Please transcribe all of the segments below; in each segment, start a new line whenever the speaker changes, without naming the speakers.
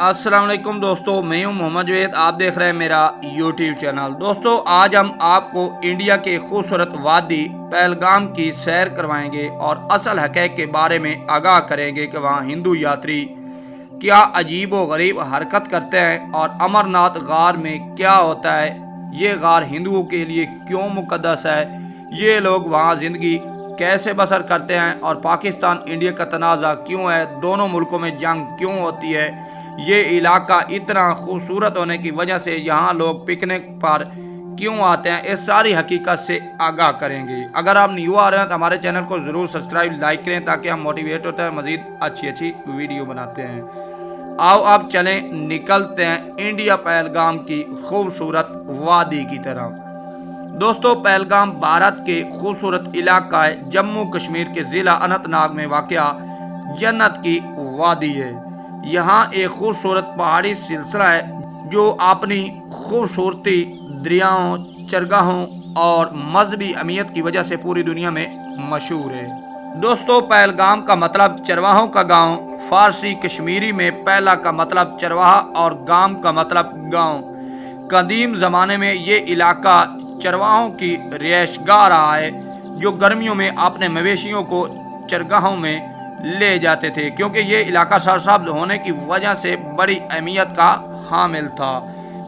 अस्सलाम वालेकुम दोस्तों, मैं हूं मोहम्मद जवेद। आप देख रहे हैं मेरा यूट्यूब चैनल। दोस्तों, आज हम आपको इंडिया के खूबसूरत वादी पहलगाम की सैर करवाएंगे और असल हक़ीक़त के बारे में आगाह करेंगे कि वहां हिंदू यात्री क्या अजीब व गरीब हरकत करते हैं और अमरनाथ गार में क्या होता है। ये गार हिंदुओं के लिए क्यों मुक़द्दस है, ये लोग वहाँ ज़िंदगी कैसे बसर करते हैं और पाकिस्तान इंडिया का तनाज़ा क्यों है, दोनों मुल्कों में जंग क्यों होती है, ये इलाका इतना खूबसूरत होने की वजह से यहाँ लोग पिकनिक पर क्यों आते हैं, इस सारी हकीकत से आगाह करेंगे। अगर आप न्यू आ रहे हैं तो हमारे चैनल को ज़रूर सब्सक्राइब लाइक करें ताकि हम मोटिवेट होते हैं, मज़ीद अच्छी वीडियो बनाते हैं। आओ आप चलें, निकलते हैं इंडिया पहलगाम की खूबसूरत वादी की तरफ। दोस्तों, पहलगाम भारत के खूबसूरत इलाका है। जम्मू कश्मीर के ज़िला अनंतनाग में वाक़या जन्नत की वादी है। यहाँ एक खूबसूरत पहाड़ी सिलसिला है जो अपनी खूबसूरती, दरियाओं, चरगाहों और मजहबी अहमियत की वजह से पूरी दुनिया में मशहूर है। दोस्तों, पहलगाम का मतलब चरवाहों का गांव। फारसी कश्मीरी में पहला का मतलब चरवाहा और गाम का मतलब गांव। कदीम ज़माने में ये इलाका चरवाहों की रिहाइशगाह रहा है जो गर्मियों में अपने मवेशियों को चरगाहों में ले जाते थे, क्योंकि ये इलाका सरसब्ज होने की वजह से बड़ी अहमियत का हामिल था।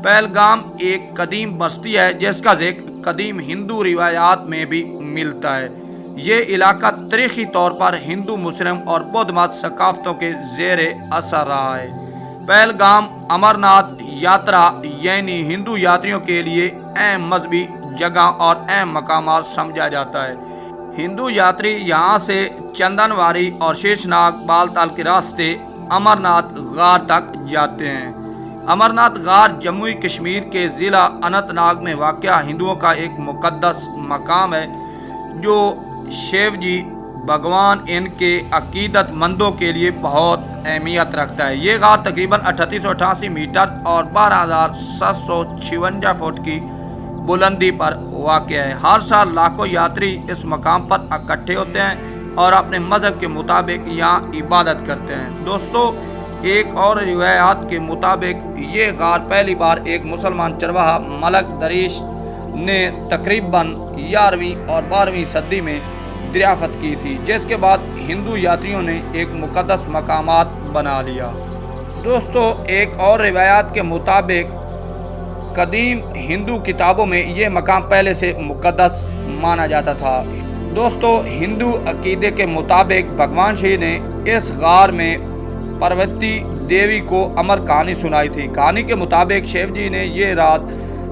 पहलगाम एक कदीम बस्ती है जिसका जिक्र कदीम हिंदू रिवायात में भी मिलता है। ये इलाका तारीखी तौर पर हिंदू, मुस्लिम और बौद्ध मत सकाफतों के ज़ेर असर रहा है। पहलगाम अमरनाथ यात्रा यानी हिंदू यात्रियों के लिए अहम मजहबी जगह और अहम मकामात समझा जाता है। हिंदू यात्री यहाँ से चंदनवारी और शीशनाग बालताल के रास्ते अमरनाथ गार तक जाते हैं। अमरनाथ गार जम्मू कश्मीर के ज़िला अनंतनाग में वाक़या हिंदुओं का एक मुक़द्दस मकाम है जो शिव जी भगवान इनके अकीदतमंदों के लिए बहुत अहमियत रखता है। ये गार तकरीबन 3888 मीटर और 12,756 फुट की बुलंदी पर वाक़या है। हर साल लाखों यात्री इस मकाम पर इकट्ठे होते हैं और अपने मज़हब के मुताबिक यहाँ इबादत करते हैं। दोस्तों, एक और रिवायात के मुताबिक ये गार पहली बार एक मुसलमान चरवाहा मलक दरीश ने तकरीबन 11वीं और 12वीं सदी में दरियाफ़त की थी, जिसके बाद हिंदू यात्रियों ने एक मुक़द्दस मकामात बना लिया। दोस्तों, एक और रिवायात के मुताबिक कदीम हिंदू किताबों में ये मकाम पहले से मुक़द्दस माना जाता था। दोस्तों, हिंदू अकीदे के मुताबिक भगवान शिव ने इस गार में पार्वती देवी को अमर कहानी सुनाई थी। कहानी के मुताबिक शिव जी ने ये रात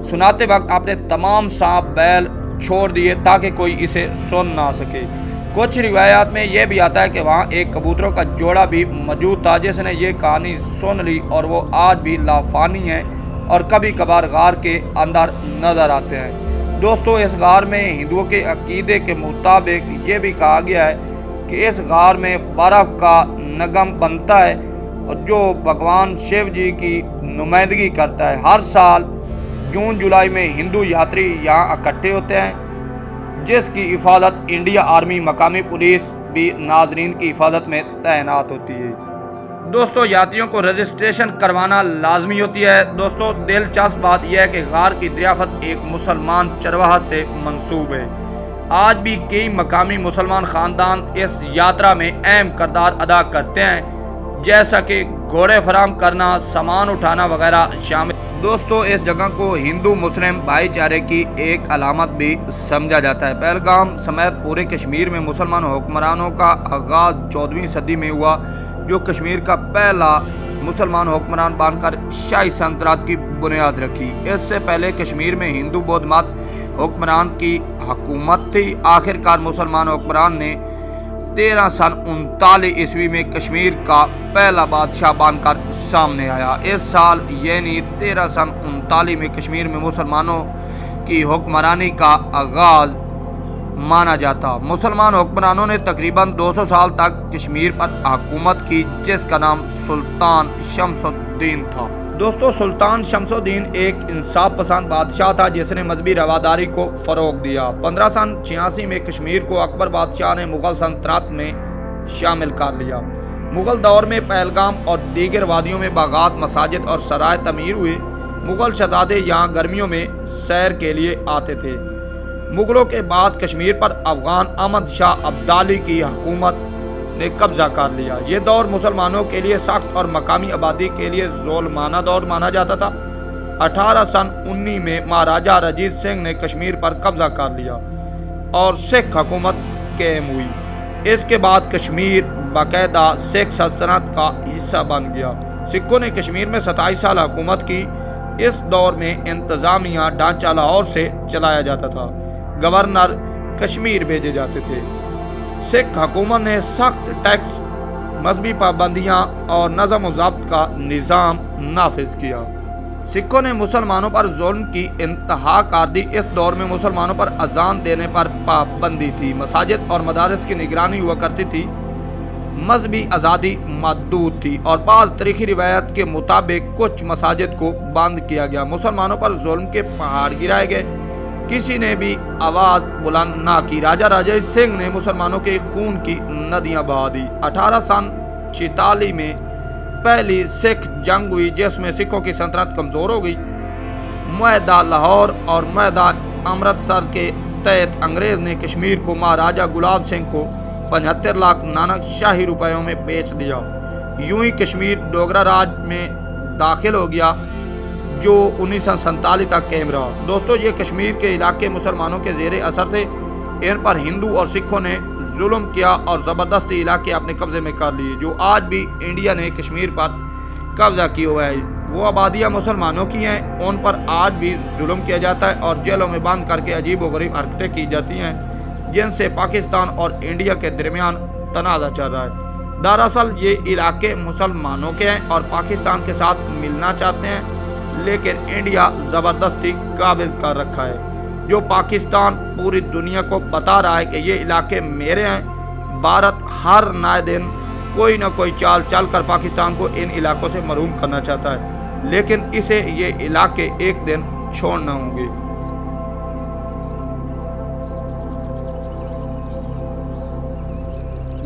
सुनाते वक्त अपने तमाम सांप बैल छोड़ दिए ताकि कोई इसे सुन ना सके। कुछ रिवायात में यह भी आता है कि वहाँ एक कबूतरों का जोड़ा भी मौजूद था जिसने ये कहानी सुन ली और वो आज भी लाफानी है और कभी कभार गार के अंदर नज़र आते हैं। दोस्तों, इस गार में हिंदुओं के अकीदे के मुताबिक ये भी कहा गया है कि इस गार में बर्फ़ का नगम बनता है और जो भगवान शिव जी की नुमाइंदगी करता है। हर साल जून जुलाई में हिंदू यात्री यहाँ इकट्ठे होते हैं जिसकी हिफाजत इंडिया आर्मी, मकामी पुलिस भी नाजरीन की हिफाजत में तैनात होती है। दोस्तों, यात्रियों को रजिस्ट्रेशन करवाना लाजमी होती है। दोस्तों, दिलचस्प बात यह है कि गार की दरियाफ़त एक मुसलमान चरवाहा से मंसूब है। आज भी कई मकामी मुसलमान ख़ानदान इस यात्रा में अहम किरदार अदा करते हैं, जैसा कि घोड़े फराहम करना, सामान उठाना वगैरह शामिल। दोस्तों, इस जगह को हिंदू मुस्लिम भाईचारे की एक अलामत भी समझा जाता है। पहलगाम समेत पूरे कश्मीर में मुसलमान हुक्मरानों का आगाज़ 14वीं सदी में हुआ, जो कश्मीर का पहला मुसलमान हुक्मरान बनकर शाही सल्तनत की बुनियाद रखी। इससे पहले कश्मीर में हिंदू बौद्ध मत हुक्मरान की हुकूमत थी। आखिरकार मुसलमान हुक्मरान ने 1339 ईस्वी में कश्मीर का पहला बादशाह बनकर सामने आया। इस साल यानी 1339 में कश्मीर में मुसलमानों की हुक्मरानी का आगाज़ माना जाता। मुसलमान हुक्मरानों ने तकरीबन 200 साल तक कश्मीर पर हुकूमत की, जिसका नाम सुल्तान शमसुद्दीन था। दोस्तों, सुल्तान शमसुद्दीन एक इंसाफ पसंद बादशाह था जिसने मजहबी रवादारी को फ़रोग दिया। 1586 में कश्मीर को अकबर बादशाह ने मुग़ल सल्तनत में शामिल कर लिया। मुग़ल दौर में पहलगाम और दीगर वादियों में बागात, मसाजिद और सराय तमीर हुए। मुग़ल शहजादे यहाँ गर्मियों में सैर के लिए आते थे। मुग़लों के बाद कश्मीर पर अफ़गान अहमद शाह अब्दाली की हुकूमत ने कब्ज़ा कर लिया। ये दौर मुसलमानों के लिए सख्त और मकामी आबादी के लिए ज़ुल्माना दौर माना जाता था। 1819 में महाराजा रंजीत सिंह ने कश्मीर पर कब्ज़ा कर लिया और सिख हुकूमत कायम हुई। इसके बाद कश्मीर बाकायदा सिख सल्तनत का हिस्सा बन गया। सिखों ने कश्मीर में 27 साल हुकूमत की। इस दौर में इंतज़ामिया ढांचा लाहौर से चलाया जाता था। गवर्नर कश्मीर भेजे जाते थे। सिख हुकूमत ने सख्त टैक्स, मजहबी पाबंदियाँ और नज़म व ज़ब्त का निज़ाम नाफिज किया। सिखों ने मुसलमानों पर जुल्म की इंतहा कर दी। इस दौर में मुसलमानों पर अजान देने पर पाबंदी थी। मसाजिद और मदारिस की निगरानी हुआ करती थी। मजहबी आज़ादी महदूद थी और बाज़ तारीख़ी रिवायत के मुताबिक कुछ मसाजिद को बंद किया गया। मुसलमानों पर जुल्म के पहाड़ गिराए गए। किसी ने भी आवाज़ बुलंद ना की। राजा रंजीत सिंह ने मुसलमानों के खून की नदियाँ बहा दी। 1846 में पहली सिख जंग हुई जिसमें सिखों की सल्तनत कमज़ोर हो गई। मुआहदा लाहौर और मुआहदा अमृतसर के तहत अंग्रेज़ ने कश्मीर को महाराजा गुलाब सिंह को 75 लाख नानक शाही रुपयों में बेच दिया। यूं ही कश्मीर डोगरा राज में दाखिल हो गया जो 1947 तक कायम रहा। दोस्तों, ये कश्मीर के इलाके मुसलमानों के ज़ेरे असर थे। इन पर हिंदू और सिखों ने जुल्म किया और ज़बरदस्ती इलाके अपने कब्ज़े में कर लिए। जो आज भी इंडिया ने कश्मीर पर कब्ज़ा किया हुआ है वो आबादियाँ मुसलमानों की हैं। उन पर आज भी जुल्म किया जाता है और जेलों में बंद करके अजीब व गरीब हरकतें की जाती हैं जिनसे पाकिस्तान और इंडिया के दरमियान तनाज़ा चल रहा है। दरअसल ये इलाके मुसलमानों के हैं और पाकिस्तान के साथ मिलना चाहते हैं, लेकिन इंडिया ज़बरदस्ती काबिज़ कर रखा है। जो पाकिस्तान पूरी दुनिया को बता रहा है कि ये इलाके मेरे हैं। भारत हर नए दिन कोई ना कोई चाल चल कर पाकिस्तान को इन इलाकों से महरूम करना चाहता है, लेकिन इसे ये इलाके एक दिन छोड़ना होंगे।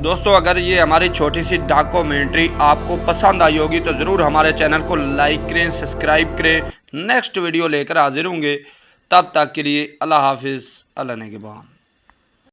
दोस्तों, अगर ये हमारी छोटी सी डॉक्यूमेंट्री आपको पसंद आई होगी तो ज़रूर हमारे चैनल को लाइक करें, सब्सक्राइब करें। नेक्स्ट वीडियो लेकर हाजिर होंगे। तब तक के लिए अल्लाह हाफिज़, अल्लाह निगहबान।